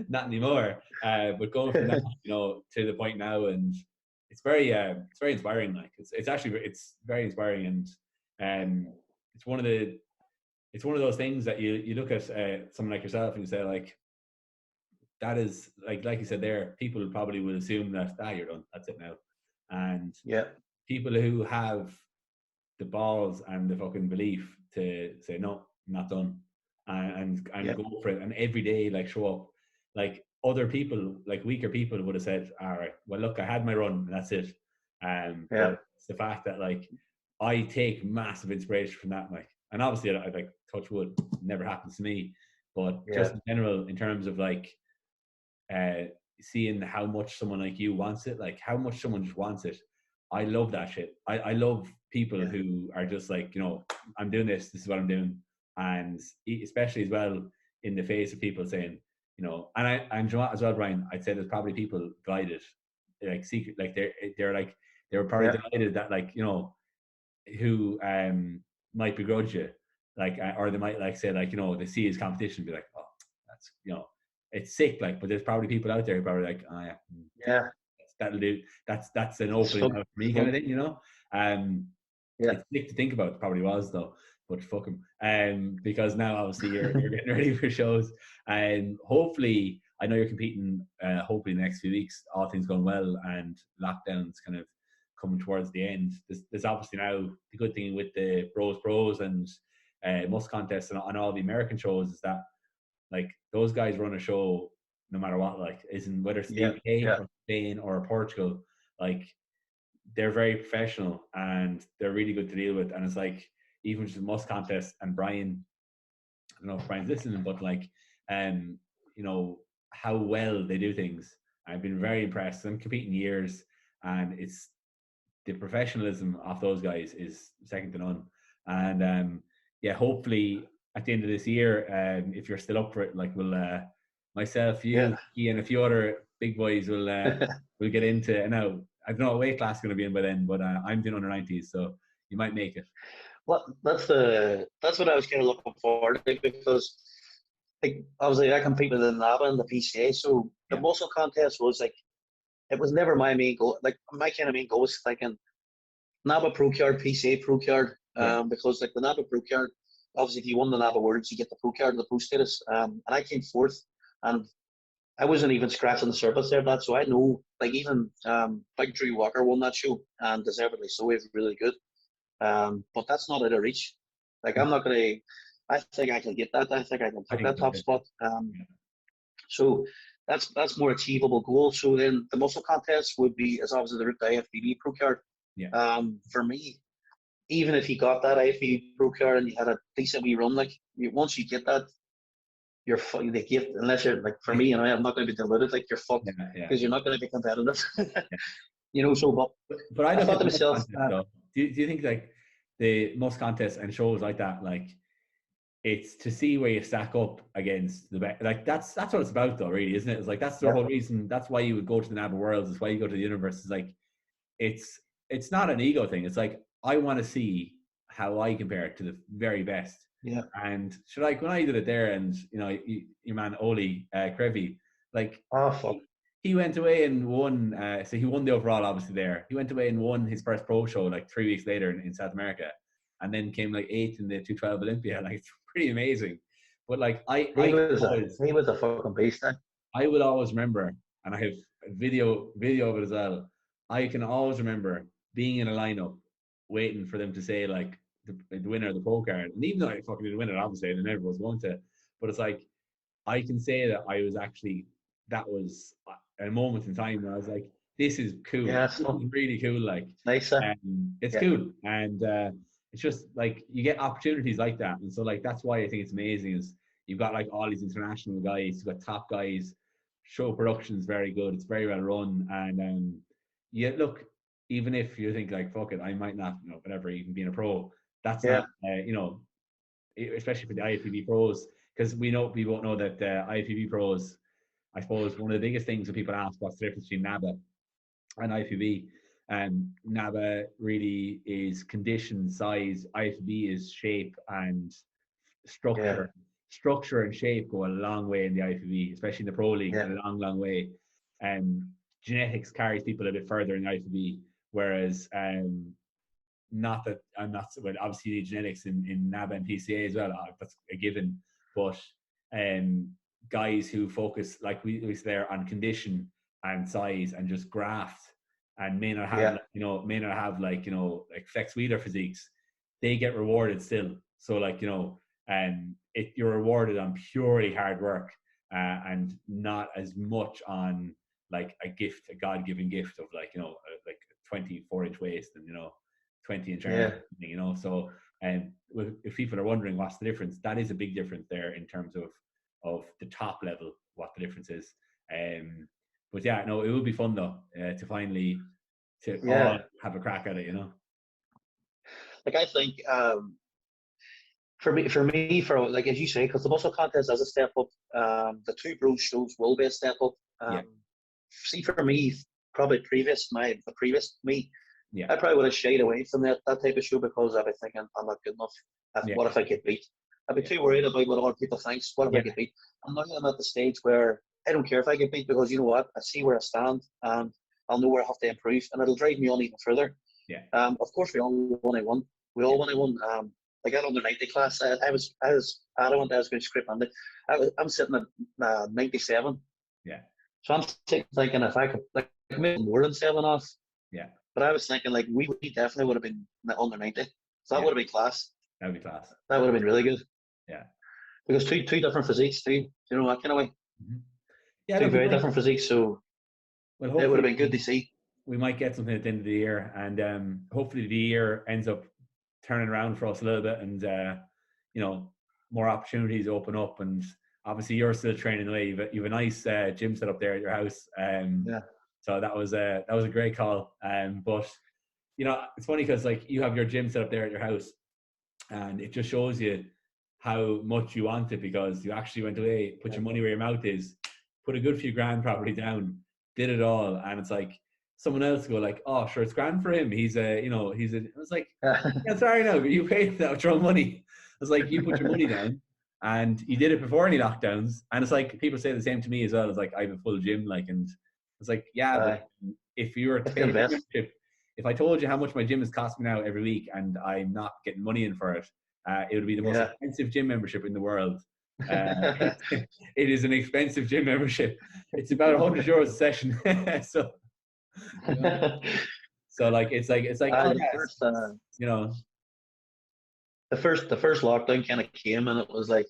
not anymore, but going from that, to the point now, and it's very inspiring. Like, it's very inspiring, and it's one of the, it's one of those things that you look at someone like yourself and you say like, that is like you said there, people probably will assume that you're done, that's it now. And yeah, people who have the balls and the fucking belief to say no, I'm not done, and yeah, go for it, and every day like show up. Like other people, like weaker people would have said, all right, well look, I had my run and that's it. yeah, But it's the fact that like I take massive inspiration from that, like, and obviously I like touch wood, never happens to me, but yeah, just in general in terms of like uh seeing how much someone like you wants it, like how much someone just wants it. I love that shit. I love people yeah, who are just like, you know, I'm doing this is what I'm doing. And especially as well in the face of people saying, you know, and you know what, as well, Brian, I'd say there's probably people delighted, like secret, like they're like, they were probably yeah. delighted that like, you know, who might begrudge you, like, or they might like say like, you know, they see his competition and be like, oh, that's, you know, it's sick, like, but there's probably people out there who probably like, oh yeah, Yeah, that'll do. That's an it's opening fun. out for It's me kind fun. of thing, you know. Yeah, It's sick to think about. It probably was though, but fuck him. Because now obviously you're getting ready for shows, and hopefully I know you're competing. Hopefully the next few weeks, all things going well, and lockdowns kind of coming towards the end. There's obviously now the good thing with the pros and most contests and all the American shows is that like those guys run a show no matter what, like isn't whether it's the yeah, UK yeah, or Spain or Portugal, like they're very professional and they're really good to deal with. And it's like even just the most contests and Brian, I don't know if Brian's listening, but like you know, how well they do things. I've been very impressed. I'm competing years and it's the professionalism of those guys is second to none. And yeah, hopefully at the end of this year, if you're still up for it, like we'll myself, yeah. you, Ian, a few other big boys will get into. Now I don't know what weight class going to be in by then, but I'm doing under 90s, so you might make it. Well, that's what I was kind of looking forward to because, like, obviously I competed in NABBA and the PCA, so the Yeah, muscle contest was like it was never my main goal. Like my kind of main goal was thinking NABBA Pro Card, PCA Pro Card, yeah, because like the NABBA Pro Card, obviously if you won the NABBA Worlds, you get the Pro Card, the Pro status, and I came fourth, and I wasn't even scratching the surface there. That so I know like even like Drew Walker won that show and deservedly so. He was really good. But that's not out of reach. Like I'm not gonna. I think I can get that. I think I can I take think that so top too. spot. Yeah, So that's more achievable goal. So then the muscle contest would be as obviously the IFBB Pro Card. yeah, For me, even if you got that IFBB Pro Card and you had a decent wee run, like once you get that, you're they give unless you're like for me, and I'm not going to be diluted. Like you're fucked yeah, yeah, because you're not going to be competitive. yeah. You know. So, but But I I look thought at to the most myself, contests though. Do you think like the most contests and shows like that, like it's to see where you stack up against the best. Like that's what it's about, though, really, isn't it? It's like that's the yeah, whole reason. That's why you would go to the NABBA Worlds. It's why you go to the universe. It's like it's not an ego thing. It's like I want to see how I compare to the very best. yeah. And so like when I did it there, and you know, your man Oli Krevy, like Oh fuck. he went away and won. So he won the overall, obviously. There, he went away and won his first pro show like 3 weeks later in South America, and then came like eighth in the 212 Olympia. Like it's pretty amazing. But like He was a fucking beast. Eh? I will always remember, and I have video of it as well. I can always remember being in a lineup, waiting for them to say like the winner of the pro card, and even though I fucking didn't win it, obviously, I never was going to. But it's like I can say that I was actually that was a moment in time where I was like, this is cool. Yeah, it's This fun. is really cool. Like, It's nice. Eh? it's Yeah, cool, and it's just like you get opportunities like that, and so like that's why I think it's amazing. Is you've got like all these international guys, you've got top guys. Show production is very good. It's very well run, and yeah, look, even if you think like fuck it, I might not, you know, whatever, even being a pro, that's yeah, not, you know, especially for the IFBB pros, because we both know that IFBB pros, I suppose one of the biggest things when people ask what's the difference between NABBA and IFBB, NABBA really is condition, size, IFBB is shape and yeah, structure. Structure and shape go a long way in the IFBB, especially in the pro league, yeah, a long way. Genetics carries people a bit further in the IFBB, whereas not that I'm not, well, obviously you need genetics in NABBA and PCA as well. That's a given. But guys who focus, like we say there, on condition and size and just graft, and may not have, like Flex Wheeler physiques, they get rewarded still. So like, you're rewarded on purely hard work, and not as much on like a God-given gift of like, like 24-inch waist and 20-inch arms, so if people are wondering what's the difference, that is a big difference there in terms of the top level, what the difference is. But yeah, no, it would be fun though, to finally all have a crack at it, Like I think for me, like as you say, because the muscle contest is a step up, the 2 bros shows will be a step up. See, for me, probably the previous me, I probably would have shied away from that type of show, because I'd be thinking I'm not good enough. What if I get beat? I'd be too worried about what other people think. What if I get beat? And now I'm at the stage where I don't care if I get beat, because you know what? I see where I stand, and I'll know where I have to improve, and it'll drive me on even further. Of course, we all want to win. We all want to win. Like that under 90 class, I was adamant I was going to scrape under. I'm sitting at 97. So I'm thinking if I could like make more than 7 off. But I was thinking like we definitely would have been under 90. So that would have been class. That would be class. That would have been really good. Yeah. Because two different physiques, that kind of way. Yeah. Two very different physiques, so it would have been good to see. We might get something at the end of the year, and hopefully the year ends up turning around for us a little bit, and more opportunities open up. And obviously you're still training away. You've a nice gym set up there at your house. So that was a great call. But it's funny because like you have your gym set up there at your house, and it just shows you how much you want it, because you actually went away, put your money where your mouth is, put a good few grand probably down, did it all, and it's like someone else go like, oh sure, it's grand for him. He's I was like, yeah, sorry no, but you paid that with your own money. It's like you put your money down, and you did it before any lockdowns, and it's like people say the same to me as well. It's like I have a full gym, like, and it's like but if you were to pay membership, if I told you how much my gym is costing me now every week, and I'm not getting money in for it, it would be the most expensive gym membership in the world. It is an expensive gym membership. It's about €100 a session. So like it's like the first lockdown kind of came, and it was like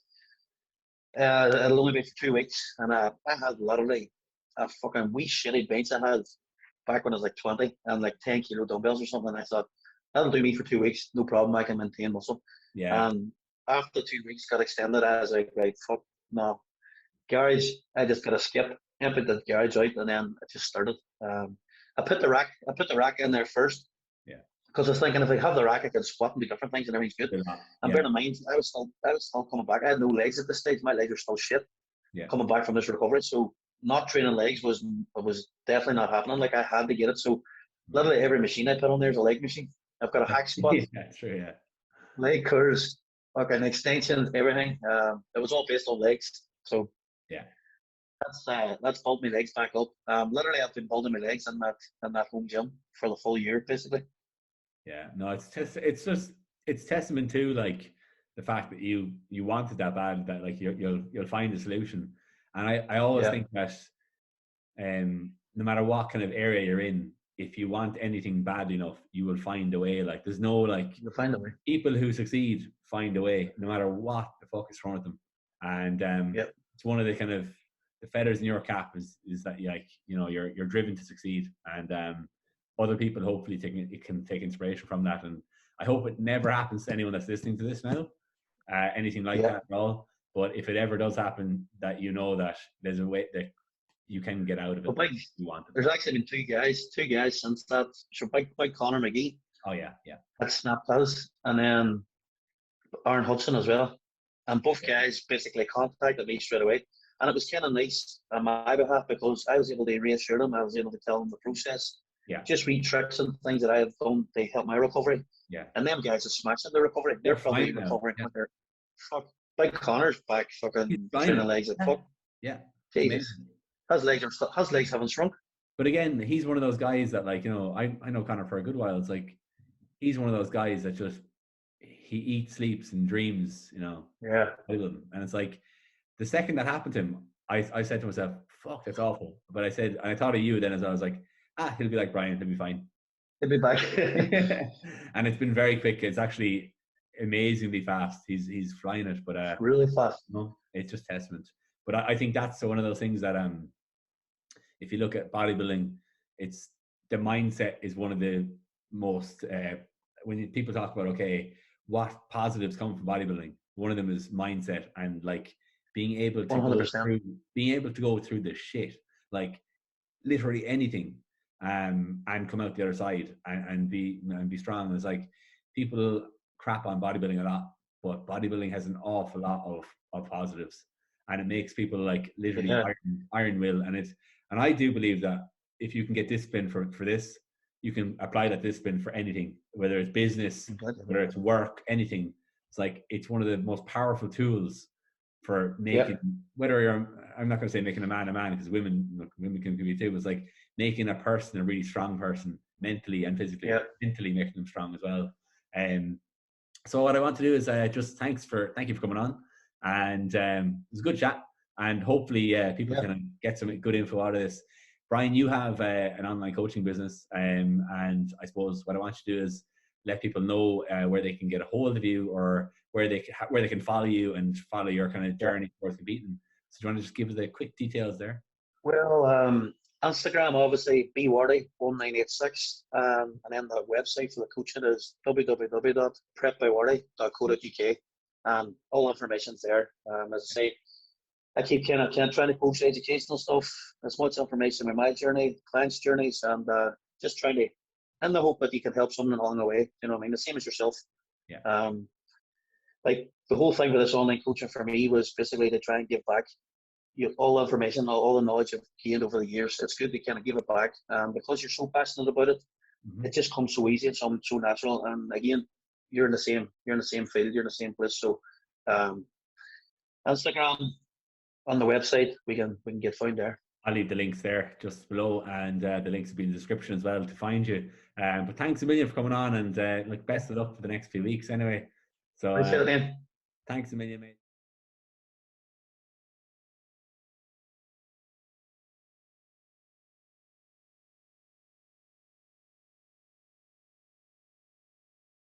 it'll only be for 2 weeks, and I had literally a fucking wee shitty bench I had back when I was like 20, and like 10 kilo dumbbells or something. And I thought that'll do me for 2 weeks, no problem. I can maintain muscle. And after 2 weeks got extended, I was like, right, fuck no, garage. I just gotta skip, emptied the garage out, and then I just started. I put the rack in there first. Because I was thinking if I have the rack, I can squat and do different things, and everything's good. And bear in mind, I was still coming back. I had no legs at this stage. My legs were still shit. Coming back from this recovery, so not training legs was definitely not happening. Like I had to get it. So literally every machine I put on there is a leg machine. I've got a hack squat, leg curls, fucking extensions, everything. It was all based on legs. So that's built my legs back up. Literally I've been building my legs in that home gym for the full year basically. No, it's testament to like the fact that you wanted that bad, that like you'll find a solution. And I always think that no matter what kind of area you're in, if you want anything bad enough, you will find a way. Like there's no like, you'll find a way. People who succeed find a way, no matter what the fuck is thrown at them. And it's one of the kind of the feathers in your cap is that you're driven to succeed, and other people hopefully can take inspiration from that. And I hope it never happens to anyone that's listening to this now, anything like that at all. But if it ever does happen, that that there's a way that you can get out of it. Well, you want it. There's actually been two guys since that. So big Connor McGee. Oh yeah. That snapped us, and then Aaron Hudson as well. And both guys basically contacted me straight away. And it was kind of nice on my behalf, because I was able to reassure them. I was able to tell them the process. Just wee tricks and things that I have done to help my recovery. And them guys are smashing their recovery. They're probably recovering with their fuck. Big Connor's back fucking training legs at fuck. Jesus. His legs haven't shrunk. But again, he's one of those guys that, like, I know Connor for a good while. It's like he's one of those guys that just, he eats, sleeps, and dreams, you know. Yeah. And it's like, the second that happened to him, I said to myself, fuck, that's awful. But I thought of you then, as I was like, he'll be like Brian, he'll be fine. He'll be back. And it's been very quick. It's actually amazingly fast. He's flying it, but really fast. No, it's just testament. But I think that's one of those things that if you look at bodybuilding, it's the mindset is one of the most when people talk about, okay, what positives come from bodybuilding, one of them is mindset, and like being able to 100%. go through the shit, like literally anything, and come out the other side and be strong. It's like people crap on bodybuilding a lot, but bodybuilding has an awful lot of positives, and it makes people like literally iron will. And I do believe that if you can get discipline for this, you can apply that discipline for anything, whether it's business, whether it's work, anything. It's like, it's one of the most powerful tools for making, whether you're, I'm not going to say making a man, because women can be too, but it's like making a person a really strong person, mentally and physically, mentally making them strong as well. So what I want to do is just thank you for coming on, and it was a good chat, and hopefully people can get some good info out of this. Brian, you have an online coaching business, and I suppose what I want you to do is let people know where they can get a hold of you, or where they can follow you and follow your kind of journey towards competing. So do you want to just give us the quick details there? Well, Instagram, obviously, bwardy1986, and then the website for the coaching is www.prepbywardy.co.uk. All information's there. As I say, I keep kind of trying to post educational stuff, as much information about my journey, clients' journeys, and just trying to, and the hope that you can help someone along the way. You know what I mean? The same as yourself. Yeah. Like the whole thing with this online coaching for me was basically to try and give back. All the information, all the knowledge I've gained over the years. It's good to kind of give it back, because you're so passionate about it. It just comes so easy and so natural. And again, you're in the same field, you're in the same place. So, Instagram, on the website, we can get found there. I'll leave the links there just below, and the links will be in the description as well to find you. But thanks a million for coming on, and best of luck for the next few weeks anyway. So appreciate it, man. Thanks a million, mate.